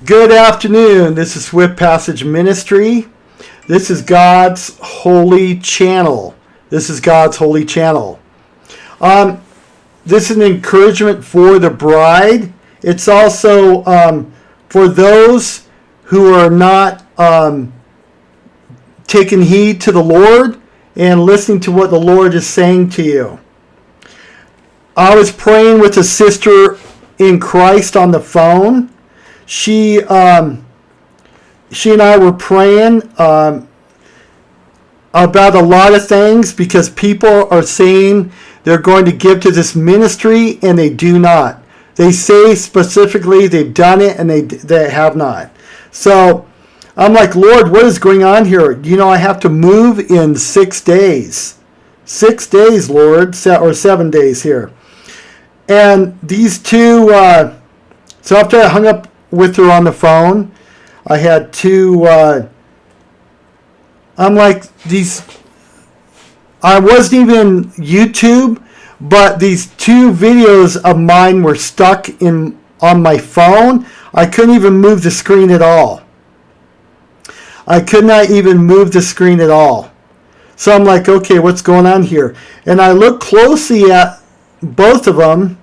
Good afternoon. This is Swift Passage Ministry. This is God's holy channel. This is an encouragement for the bride. It's also for those who are not taking heed to the Lord and listening to what the Lord is saying to you. I was praying with a sister in Christ on the phone. She and I were praying about a lot of things because people are saying they're going to give to this ministry and they do not. They say specifically they've done it and they have not. So I'm like, Lord, what is going on here? I have to move in 6 days. 6 days, Lord, or 7 days here. And these two, so after I hung up with her on the phone, I had two, I'm like, I wasn't even YouTube, but these two videos of mine were stuck on my phone. I couldn't even move the screen at all. I could not even move the screen at all. So I'm like, okay, what's going on here? And I look closely at both of them.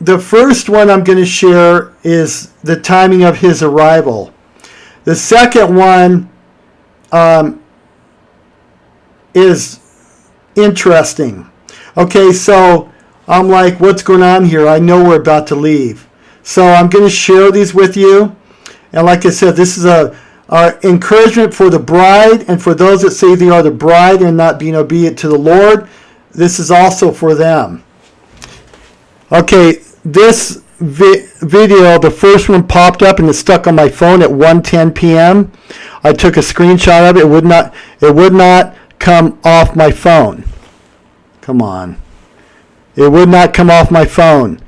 The first one I'm going to share is the timing of his arrival. The second one is interesting. Okay, so I'm like, what's going on here? I know we're about to leave. So I'm going to share these with you. And like I said, this is a encouragement for the bride and for those that say they are the bride and not being obedient to the Lord. This is also for them. Okay, this video, the first one popped up and it's stuck on my phone at 1:10 p.m. I took a screenshot of it. It would not come off my phone. Come on. It would not come off my phone.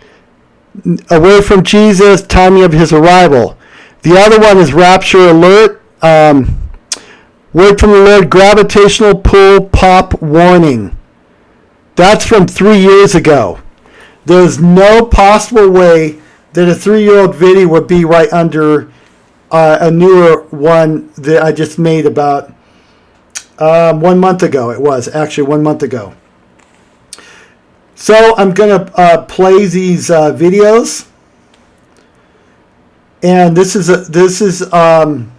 Away from Jesus, timing of his arrival. The other one is Rapture alert. Word from the Lord, gravitational pull pop warning. That's from 3 years ago. There's no possible way that a 3-year-old video would be right under a newer one that I just made about 1 month ago. It was actually 1 month ago. So I'm going to play these videos. And this is an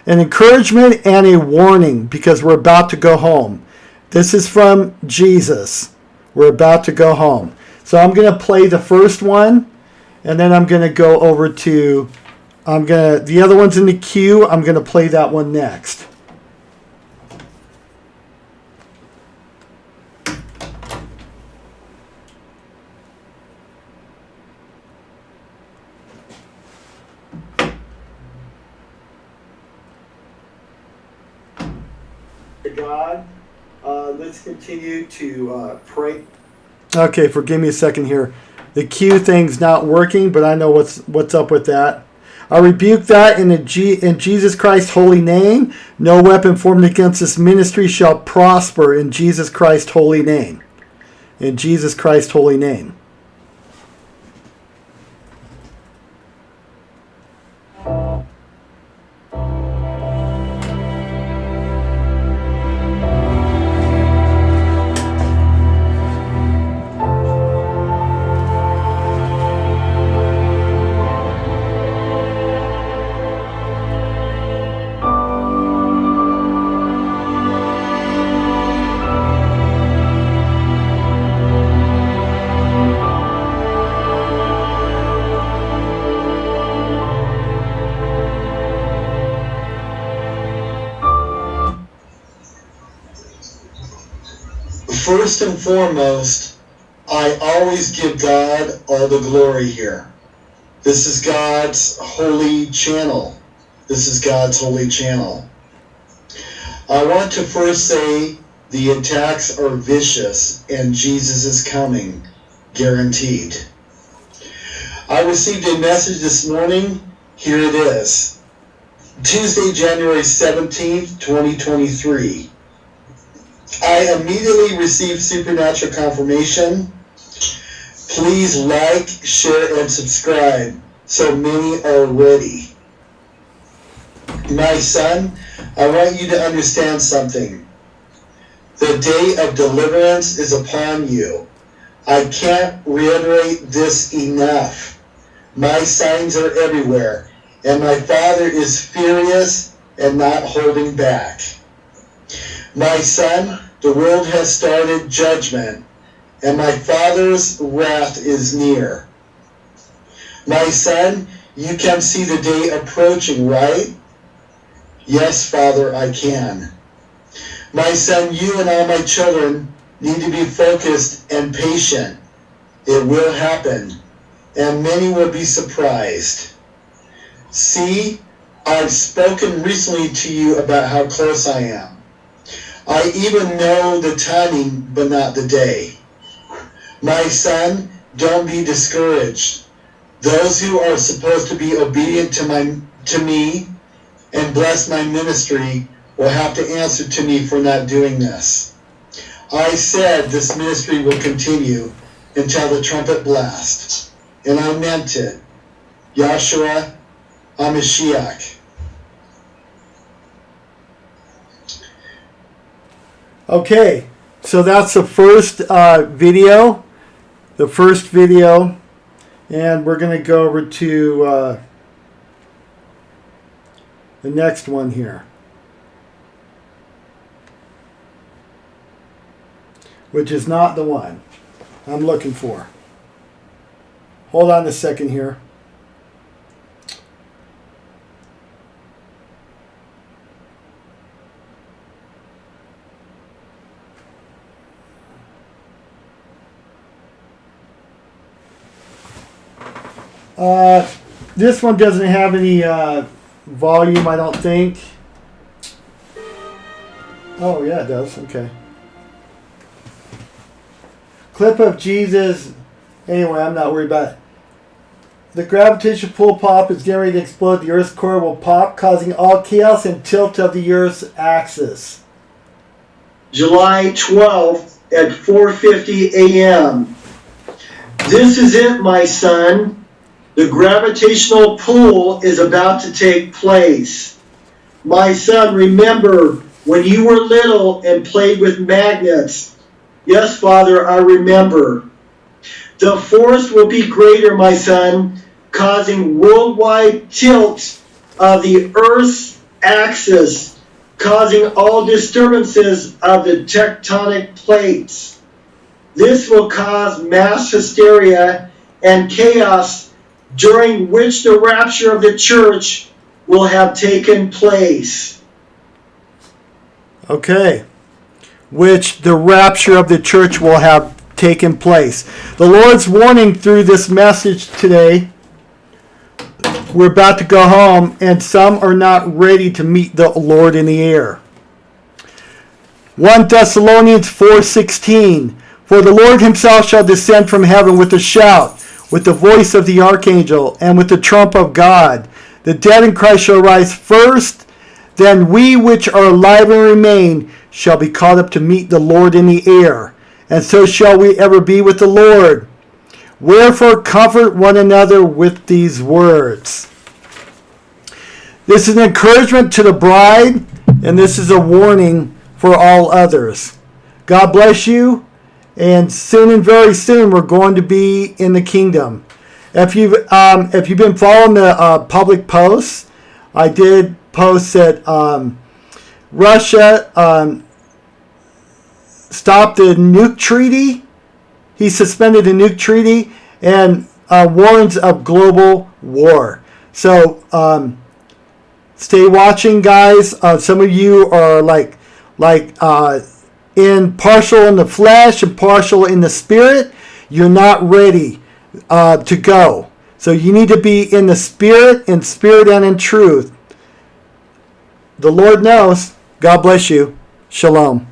encouragement and a warning because we're about to go home. This is from Jesus. We're about to go home. So I'm going to play the first one, and then I'm going to go over to, the other one's in the queue. I'm going to play that one next. God, let's continue to pray. Okay, forgive me a second here. The Q thing's not working, but I know what's up with that. I rebuke that in Jesus Christ's holy name. No weapon formed against this ministry shall prosper in Jesus Christ's holy name. In Jesus Christ's holy name. First and foremost, I always give God all the glory here. This is God's holy channel. This is God's holy channel. I want to first say the attacks are vicious and Jesus is coming, guaranteed. I received a message this morning. Here it is. Tuesday, January 17th, 2023. I immediately received supernatural confirmation. Please like, share, and subscribe so many are ready. My son, I want you to understand something. The day of deliverance is upon you. I can't reiterate this enough. My signs are everywhere, and my Father is furious and not holding back. My son, the world has started judgment, and my Father's wrath is near. My son, you can see the day approaching, right? Yes, Father, I can. My son, you and all my children need to be focused and patient. It will happen, and many will be surprised. See, I've spoken recently to you about how close I am. I even know the timing, but not the day. My son, don't be discouraged. Those who are supposed to be obedient to me and bless my ministry will have to answer to me for not doing this. I said this ministry will continue until the trumpet blast, and I meant it. Yahshua HaMashiach. Okay, so that's the first video. The first video, and we're going to go over to the next one here, which is not the one I'm looking for. Hold on a second here. This one doesn't have any volume, I don't think. Oh, yeah, it does. Okay. Clip of Jesus. Anyway, I'm not worried about it. The gravitational pull pop is getting ready to explode. The Earth's core will pop, causing all chaos and tilt of the Earth's axis. July 12th at 4:50 a.m. This is it, my son. The gravitational pull is about to take place. My son, remember when you were little and played with magnets? Yes, Father, I remember. The force will be greater, my son, causing worldwide tilt of the Earth's axis, causing all disturbances of the tectonic plates. This will cause mass hysteria and chaos, during which the rapture of the church will have taken place. Okay. Which the rapture of the church will have taken place. The Lord's warning through this message today, we're about to go home, and some are not ready to meet the Lord in the air. 1 Thessalonians 4:16. For the Lord himself shall descend from heaven with a shout, with the voice of the archangel, and with the trump of God. The dead in Christ shall rise first, then we which are alive and remain shall be caught up to meet the Lord in the air, and so shall we ever be with the Lord. Wherefore comfort one another with these words. This is an encouragement to the bride, and this is a warning for all others. God bless you. And soon and very soon, we're going to be in the kingdom. If you've been following the public posts, I did post that Russia stopped the nuke treaty. He suspended the nuke treaty and warns of global war. So stay watching, guys. Some of you are like in partial in the flesh and partial in the spirit. You're not ready to go. So you need to be in the spirit and in truth. The Lord knows. God bless you. Shalom.